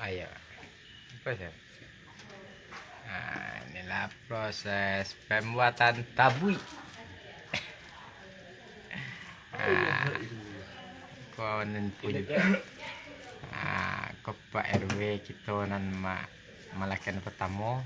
Ayo. Proses. Nah, inilah proses pembuatan tabui. Konon pun. Ke Pak RW kita nan malakan pertama.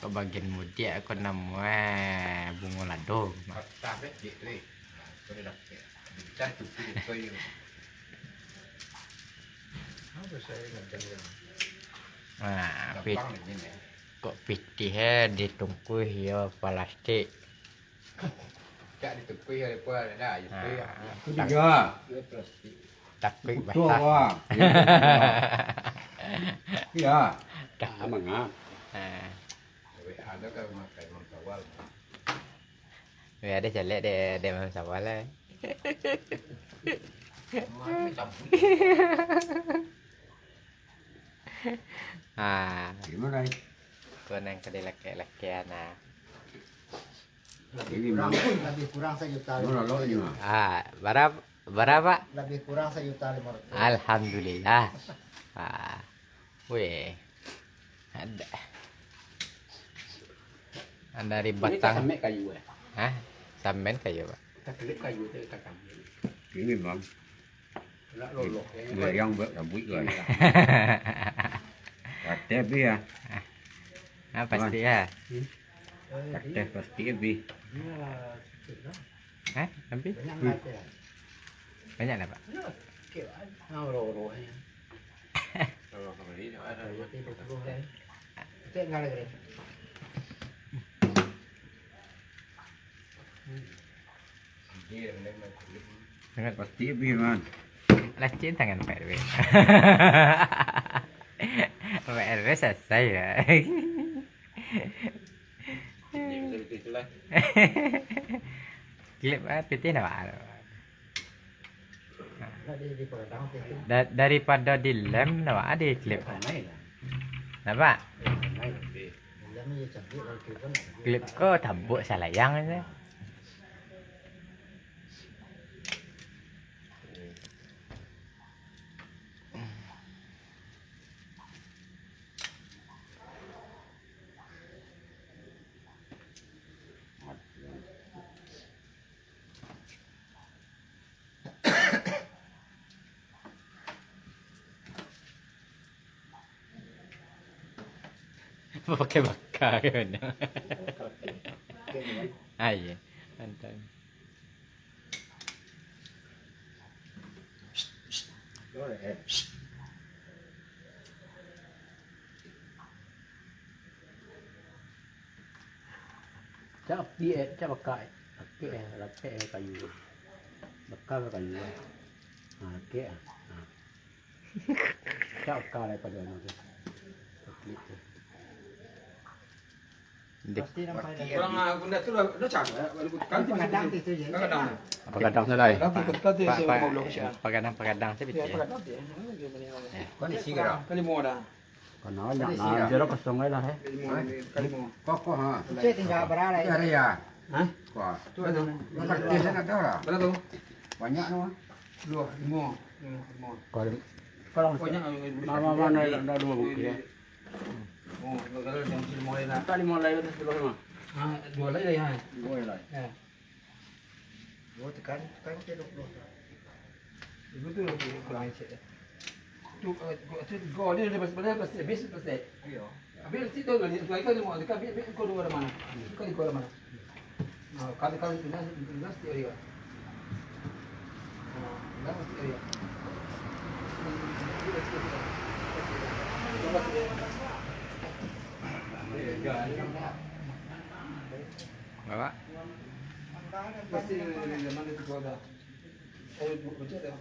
Ke bagian mudia aku nama bunga lado. Nah, kok pitih ditungku ya plastik. Cak ditungku ya apa ada ya. Tiga. Tapi Betul, basah. Wak. Iya. Mangga. Ada kan makan mangkawal. Ya ada jelek de sawal lah. Gimana ini? Kau nang kedai laki-lakian Lebih kurang 1 juta. Mana lo ini mah? Berapa? Lebih kurang 1 juta 500. Alhamdulillah. Weh. Ada. Dari batang. Sampai kayu eh. Hah? Samben kayu, Pak. Kita kelip kayu tu kita kami. Ini bang. Nak lolok. Gue yang berambut gue. Kata bi ya. Pasti ya. Kata pasti bi. Tapi Banyak enggak ya? banyak lah, Pak. Nah lolok. Lolok kembali ada. Jadi 20 deh. Itu enggak lagi. Dengan Pasti bi man. lecin tangan Pak RW. Pak RW selesai ya. Ini bisa itulah. Klip PT nak Di Padang itu. daripada di lem nak ada klip. Nampak? Yang ni cantik lagi pun. Klip ko tabuk salayang aja. Pakai bakar kan. Iya. Mantap. Cak pakai. Pakai kayu. Bakar kayu. Pakai. Cak pakai pada nanti. Pasti nampak. Kurang guna tu dah cak. Kan Kadang itu je. kadang. Pagadang selai. Kadang Pagadang sebit ya. Kau ni siapa? Kali mau dah. Kau nak nak jeruk kosong lah eh. Kali mau. Kau ha. Itu tinggal berapa Ya lagi? ya. Hah? Kau. Tu ada. Pasti sana ada lah. Berapa tu? Banyak no. 2, 5. Kalau Banyak. Mama mana ada 2 buku ya. Oh, kalau yang sini mulai nak. Tadi mulai udah sebelum mah. Ah, 2 lagi ha. Boleh lah. Ya. Oh, tekan ke 20. Itu tu kurang cek. Tu go dia lepas habis. Iya. Habis situ ni kali mau dekat habis kau dua mana? Kali kau mana? Nah, kali pindah area. Nah, mesti area. Bapak. Pasti mana tu kau dah. Saya baca dah.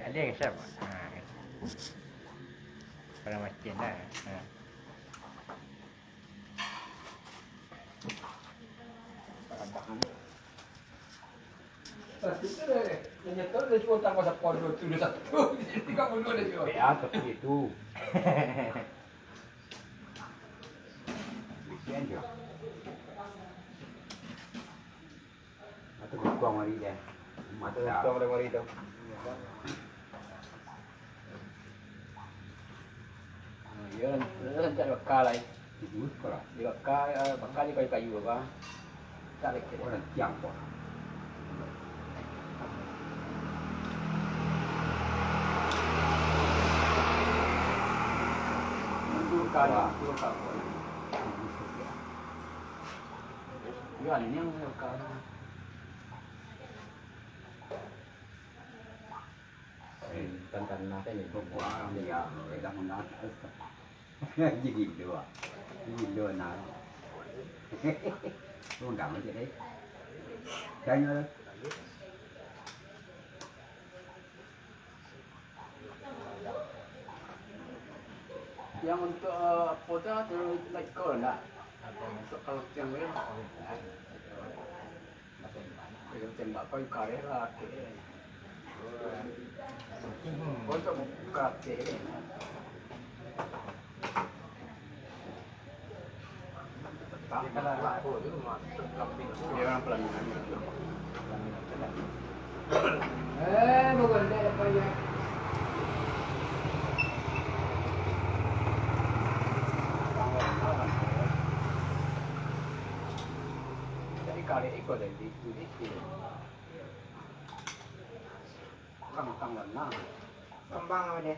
Ada yang siapa? Pada macam dah. Itu deh. Nyetor dia cuma tambah sepuluh dua tulis 1. 32 dia jual. Ya, tapi itu. chưa. Atau buang mari dia. Mata Tuang ada mari tu. Dia cari bakal lah. Dibuat kalau Di bakal ni kayu apa? Tak lek. orang jam kok. Bakal. Dia ni yang bakal. Tantan nasi ni buang dia, kita menat. Jadi dua, jadi dua nak. Luôn đậm ở trên đấy. Chanh ơi. Yang untuk foto tu like kau nak. Untuk kalau yang lain kalau tembak kau karera ke. Untuk buka ke. Tak kalau aku tu rumah kambing. Dia orang pelaminan. Bukan dia apa ya? Jadi kali ikut dari itu ni. Kang mana? Kembang apa dia?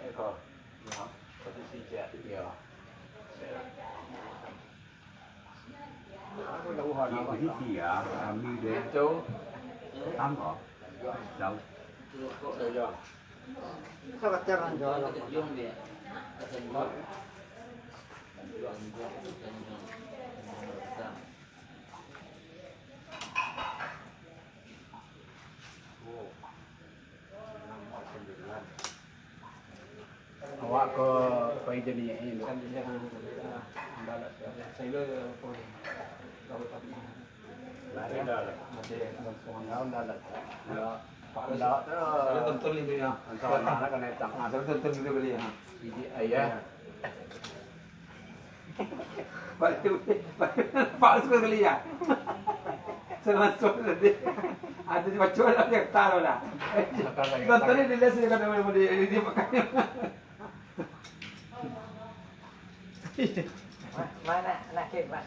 Ekor. Ya. Posisi dia. Ya. Aku dah uhan Cái apa? cái gì à? Mi đến Itu. tám cỏ. Đâu? Ya. Sangat jangan jual. Awak ke faida ni ini kan dia dalat saya pun tahu tak lari dalat ada orang dalat ya pak dalat tu tentu ni dia antara mana kan tak ada tentu dia beli ha ini ayah pak suka beli ya Selama dia ada di bacaan ada yang taruh lah. Tentu ni dia sih kata dia pakai. Mana nak kek pak?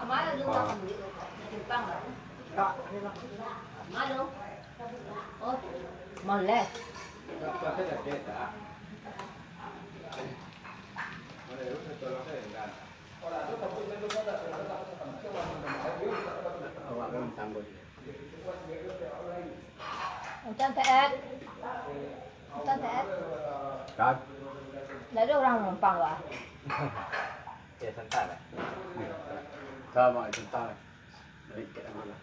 Mana dulu nak beli Jepang lah. Tak, ni lah. Mana? Oh, molek. Awak kan tangguh. Macam TS. Macam TS. Cái Dah ada orang numpang lah. Ya santai lah. Sama santai. Dari ke mana?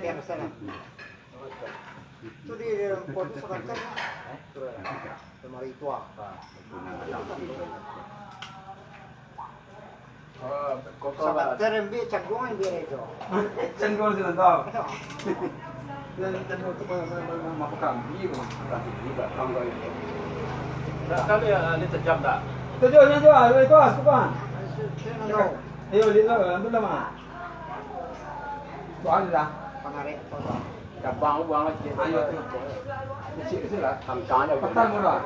Kek sana. Tu dia foto sekarang. Lemari tua. Oh, kok Sangat terembi canggungan dia itu. cenderung sudah tahu. Dan cenderung tu mampu kami pun berarti juga tangga ini. Tak kali ya ni terjam tak? Terjam ni tu ah, itu ah, bukan. Ayo lihat lah, tu lama. Tuan dah. Pengarik foto. Cabang buang lagi. Ayo tu. Kecil tu lah. Tamcang je. Petang murah.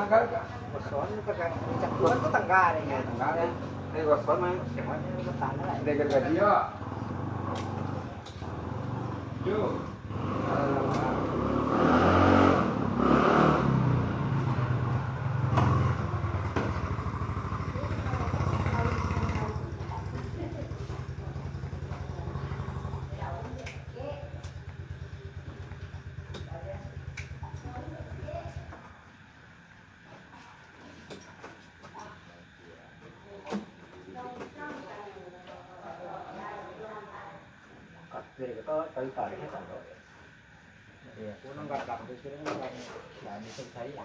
Agak. Soal ni pakai canggungan tu tangga dia. Tangga ni. Ni gosok main. Dia gaji ya. Yo. ก็ต่อได้แค่200 Iya, aku nggak dapat itu sih nggak bisa saya.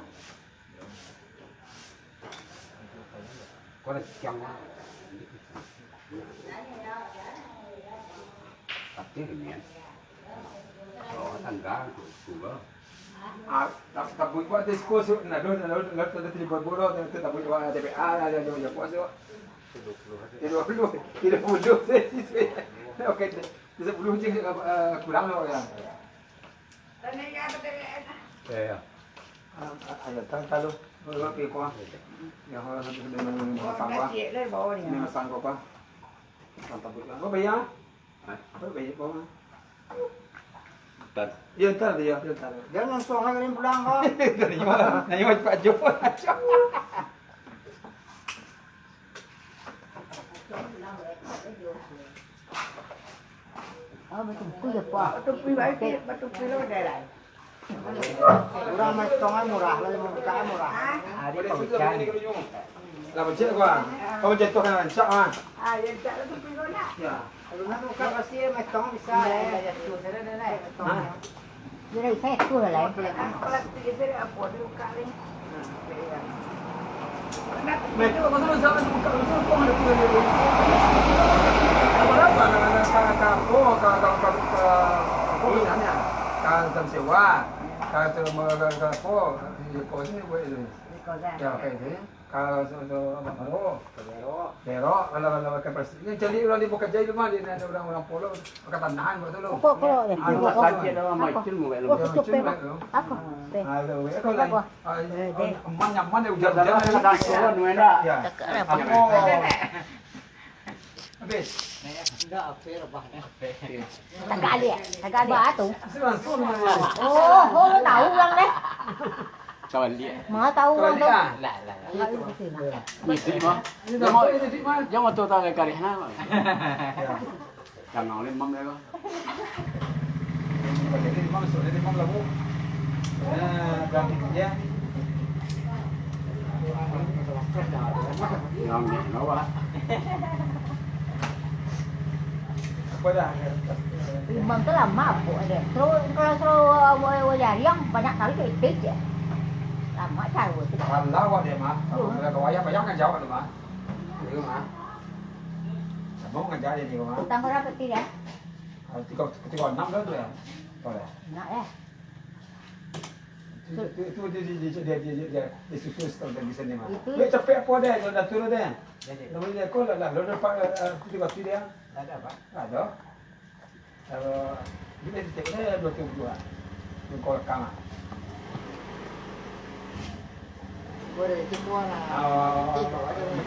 có là trong tập tiếng hình nhện đó thành ra chủ đó tập buổi qua tới cô sự là đôi là thì buổi bữa đó tôi tập buổi qua TPA là rồi qua sự thì rồi luôn thì được buổi luôn ok thì sẽ buổi chứ kurang rồi à đây à ada talu lo pi ko ya ho dengan sang ko ni sang ko pa sampai bulan ko bayar apa bayar ko tận ya entar dia entar Jangan langsung hari pulang kok. nanya Pak Jo Betul ya Pak. Betul lo dah lah. Murah mas tongnya murah, lagi mau buka murah. ada pembicaraan lah baca ko kau jatuh kan insya Allah ya Kalau nak buka pasti mas tong bisa. Dia dah saya tu lah. Mereka kalau tu zaman buka tu ada tu apa kan sewa kan semua ko ni ya kayak gitu kalau pero kalau ke presiden jadi orang di bekerja itu mah ada orang polo pakai tanahan betul lo saja đó mà chứ một vậy luôn Apa? kalau lain aman nyaman ya ujar đó là đang số người đó ya habis Tagali ya? Tagali. Batu. langsung Oh, lo tahu ulang deh. cho dia Mau tahu ulang tuh. lại mesti mah giống mà tôi cái cari hana mà chẳng nào lên mâm đây không Jadi imam labu. Ganti dia. ngon nhẹ nó quá Apa dah? Imam tuh lama bu deh. Kalau yang banyak kali itu ikut ya. Lama cari bu. Allah wa dia mah. Kalau wayang banyak kan jawab tu mah. Itu mah. Sabung kan jadi ni mah. Utang berapa tidak? Ketika 6 dah tu ya. Tahu dah. Nak ya. Itu dia susu setahun dari sini mah. Itu. Dia capek apa dia? Dah turun dia. Lalu dia kau lah. Lalu dapat tu waktu dia. Ada Pak. Ada. Kalau dia ceknya 22. Yang kau rekam. Boleh itu semua lah.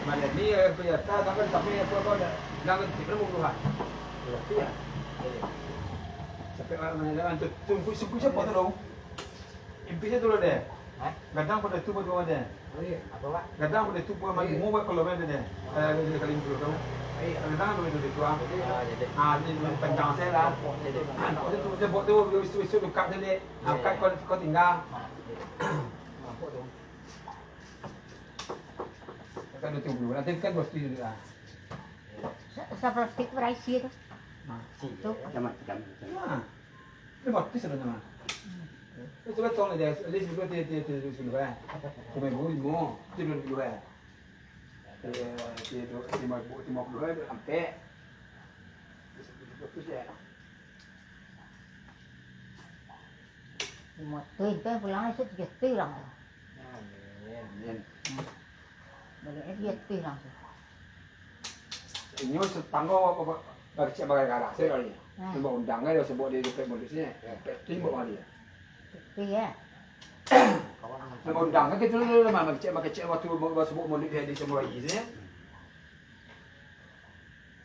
Mana ni punya tapi apa dah. Jangan tidak berubah. Ya. Sampai orang mana tu tunggu siapa tu dong? Impinya tu deh. Gadang pada tu pada deh. Apa Pak? Gadang pada tu pada mau buat kalau mana deh. Dia kali itu tu. Gadang tu itu tu. Ni panjang saya lah. Tu dia buat tu isu dekat dia. Dekat kau tinggal. Kan itu dulu. Nanti kan bos tu lah. Seperti berisi itu. tuh sama jam Dia mati sebenarnya. Itu kan tolong dia. Dia juga dia sudah. Cuma ibu dia belum juga. Dia mau dua sampai. Itu saja. Một tuần tôi pulang itu 3 lang. Balik dia 3 lang. Ini setanggo baca bagai garah saya kali. Cuma undang aja sebut dia di modusnya. Tim bawa dia. Iya. Cuma undang kan kita dulu memang baca waktu sebut modus dia di semua ini.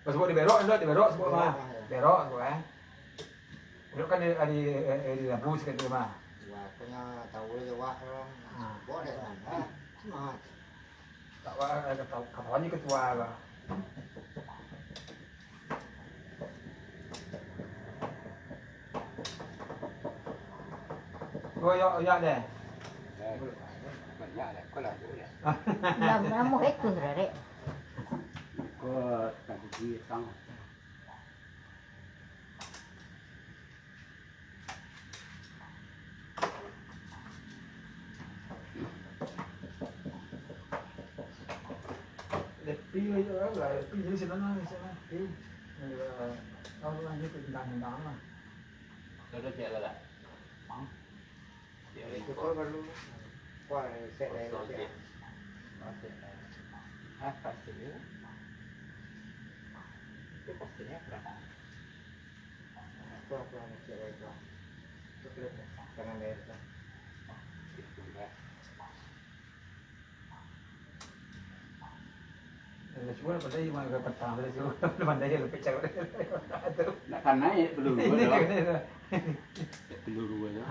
Pas sebut di berok sebut mah. Berok sebut Berok kan di bus kan tu mah. Wah, punya tahu je wah. Boleh kan. Semangat. Tak kawannya ketua lah. Rồi ya deh. dạ có là Làm một hết rồi đấy. có cả cái gì xong Pi itu lah, pi jadi sana pi. Kalau lanjut ke tentang lah. Sudah cek lah. Itu kau perlu wah set dari itu. Pasti ya. Itu pastinya berapa? Kau perlu set dari itu. Itu kira jangan dari itu. Semua pada yang mana petang pada semua mana dia lebih cakap. Nak kan naik peluru Ini dah. kan. Peluru aja.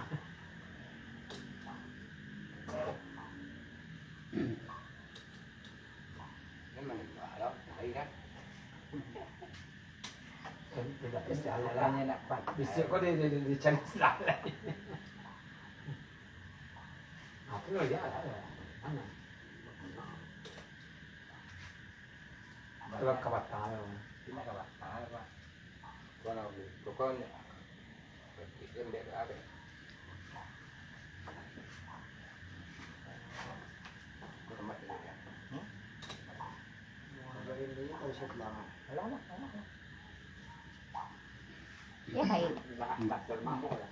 Memang ada, ada kan. Tidak kesalahannya nak pat. Bisa kau dia cari salah. Apa dia ada? Mana? Kalau kabat tahu. Ini kawan tahu pak. Kau nak kau ni. Kita lihat apa. Kau tempat ni. Dari ini kau set banget. Lama. Ya kayak Tak termampu lah.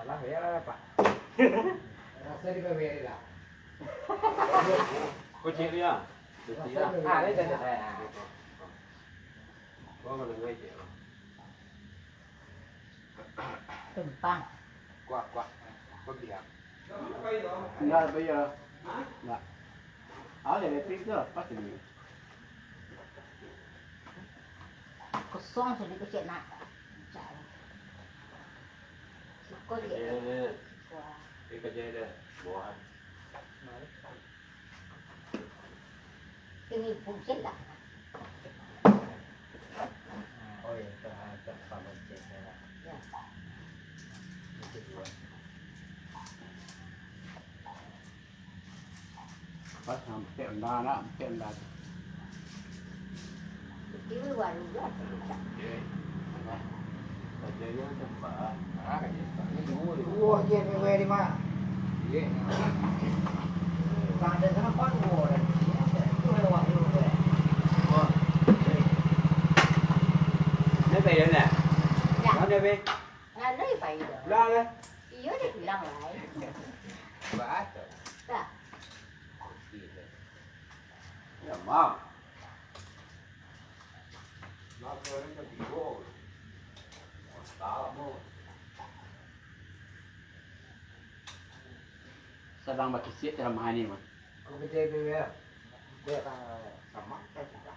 Lah ya lah pak. Rasa di bawah lah. Kau cek dia. Ah, ini dah. Kau mana dua cek. tumpang. Kuat. Kau biar. Enggak bayar. Enggak. Ada elektrik tu pasti ni. Kosong sudah kecil nak. Kau dia. Wah. Ini kerja dia. Buat. Ini fungsi lah. Oh ya, tak paham cek lah. Ya. Itu dua. Pas sampai anda nak, sampai anda. Itu luar juga. Kerjanya cepat. Kerja cepat. Wah, dia bawah di mana? Ye. Ada sana pun wah. Itu lewat dulu. Nó về đây nè. Dạ. Nó đây về. Là lấy phải được. Ra đây. Iyo dia bilang lại. Vả. Dah. Ya mau. Nó vừa nó bị vô. Đó mua. Sedang bagi siap dalam hari ini, Mas. Kau kerja bawah. Dia sama kan sudah.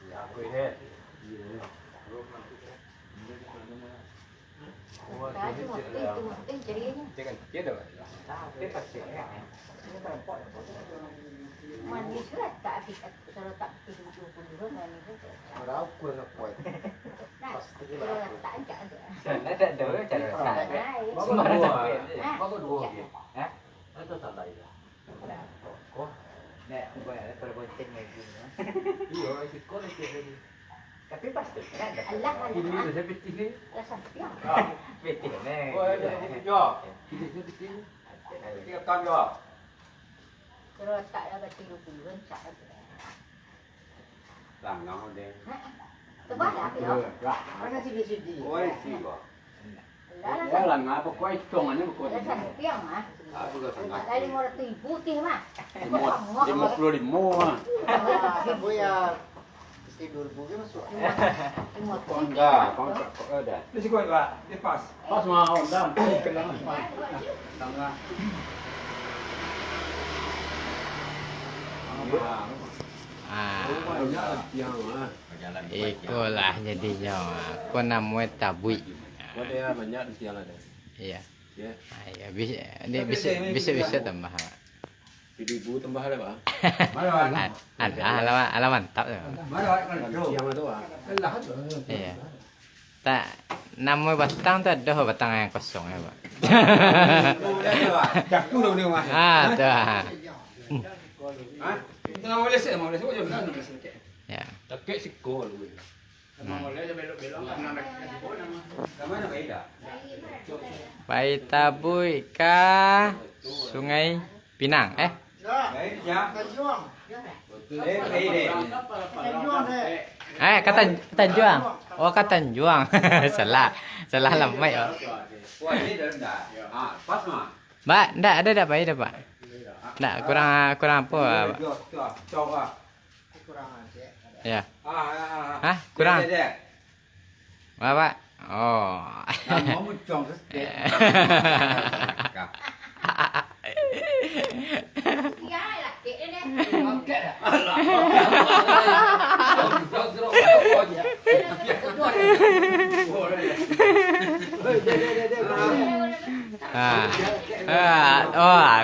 Ya, quên hết. Dah cuma itu ceritanya. Jangan chết rồi. Chết thật sự. Manis lah tak kalau tak tidur pun juga manis tu. Orang aku nak buat. Nah, kalau tak ajak tu. Nó đã đỡ trả lời sai. Semua ada sampai. Ah. Baru dua dia. Hah? Itu salah dia. Nè, không phải là perbonceng lagi. Iya, itu kau ni dia. Tapi pasti kan ada. Allah Ini Allah. dah sampai tiga. Lah sampai. Betul nè. Oh, ada jo. Ini sampai tiga. Tiga ton jo. Kalau tak ada tidur pun tak ada. Làm nó không đen. Tebal lah dia. Mana sidi-sidi. Ôi, xì bỏ. Lah Đó là ngã có quay trồng anh ấy có Lah sampai ah. À, bây giờ thằng ngã. Dari 500,000 putih mah. Di một lô đi mua. Dia boleh tidur bukan masuk. Con gà, con ở đây. Ini sih kau pak. Dia pas. Pas mà ông đang kenal pas. Thằng ngã. Itulah jadinya. Kau namanya tabui. Có đây mà nhận tiền là đấy. Iya. Ya. Ya, bisa tambah. Ribu tambah ada, Pak. Ala mantap ya. Yang itu, Pak. Iya. Tak namanya batang tu ada batang yang kosong ya, Pak. Dah tu dah ni mah. Tu. Hah? Kita mau lesek kau jangan nak lesek. Ya. Tapi siko lu. Memang boleh je belok-belok kan nama nama. Mana baik dah? Pai Tabui ke Sungai Pinang. Ya, Baik ya. Tanjung. Baik deh. Tanjung deh. Ke Tanjuang. Oh, ke Tanjuang. Salah. Salah lamai. Oh. Wah ini dah dah. Ah pas mah. Mbak, ada Pak, ada Pak. Ndak kurang apa? Pak? Coba. Kekurangan sih. Ya. Ah. Hah? Kurang. Dek. Pak. Oh. Mau cong sedek. Ya lah, kek ni.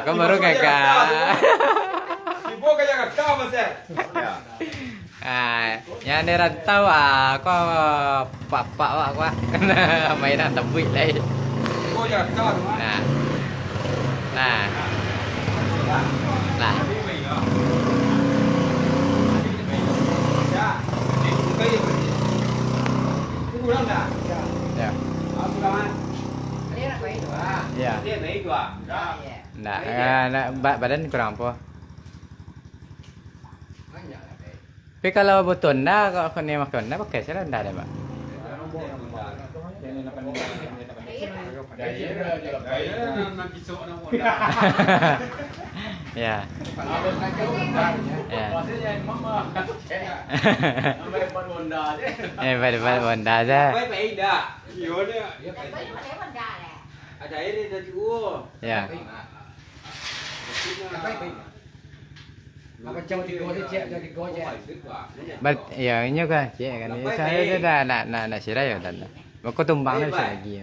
Kau baru kakak. Ibu kayak kakak masih. Ya. Yang ni rantau kau pak wak mainan tebui lagi. Ibu kayak kakak tu. Nah. Ya. Ini kurang dah. Ya. Aku dah. Ya. Dia baik dua. Nah, badan kurang apa? Tapi kalau betul dah, kalau kau ni makan dah pakai saya dah ada Pak. Ya. Pada Honda je. Baik baik dah. Yo ni. Baik mana benda lah. Ada air dah cukup. Ya. Macam tiga dia cek jadi gojek. Ya, ini kan, cik kan. Saya dah nak sirai dah. Aku tumbang besok lagi.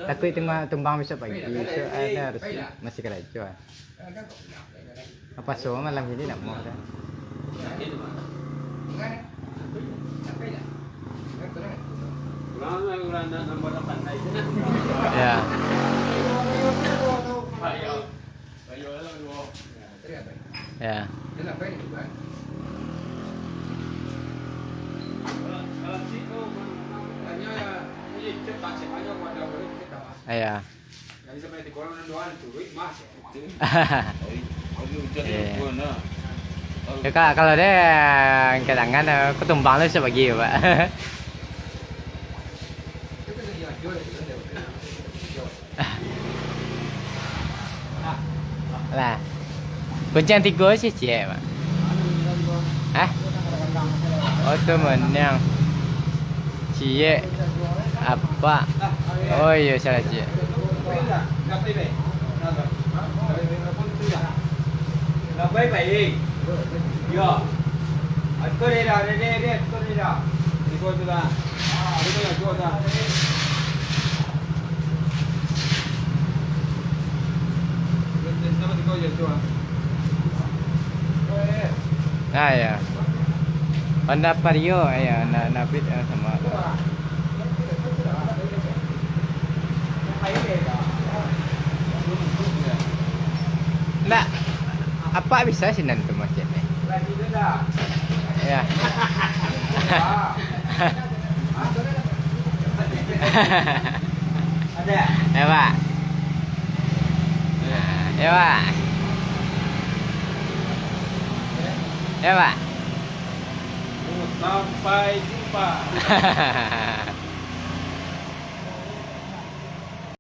Takut tumbang besok pagi. So ada harus masih kerja. Apa so malam ini nak mau dah. Kurang nak nombor pandai je. Ya. Ya. Ya. Ya kalau dia kedangan aku tumbang lu sebagi Pak. Lah. Kuncang tiga sih cik Pak. Hah? Oh tu menang. Cik apa? Oh iya salah cik. Baik baik. Ya. Aku ni dah, aku ni dah. Ikut tu dah. Ini yang jual dah. Nama tu kau yang jual. Ya. Honda Vario ya, nak fit sama. Nak apa bisa sih nanti macam ni? Ya. Ada. Ya Pak. Ya Pak. Ya Pak. Sampai jumpa.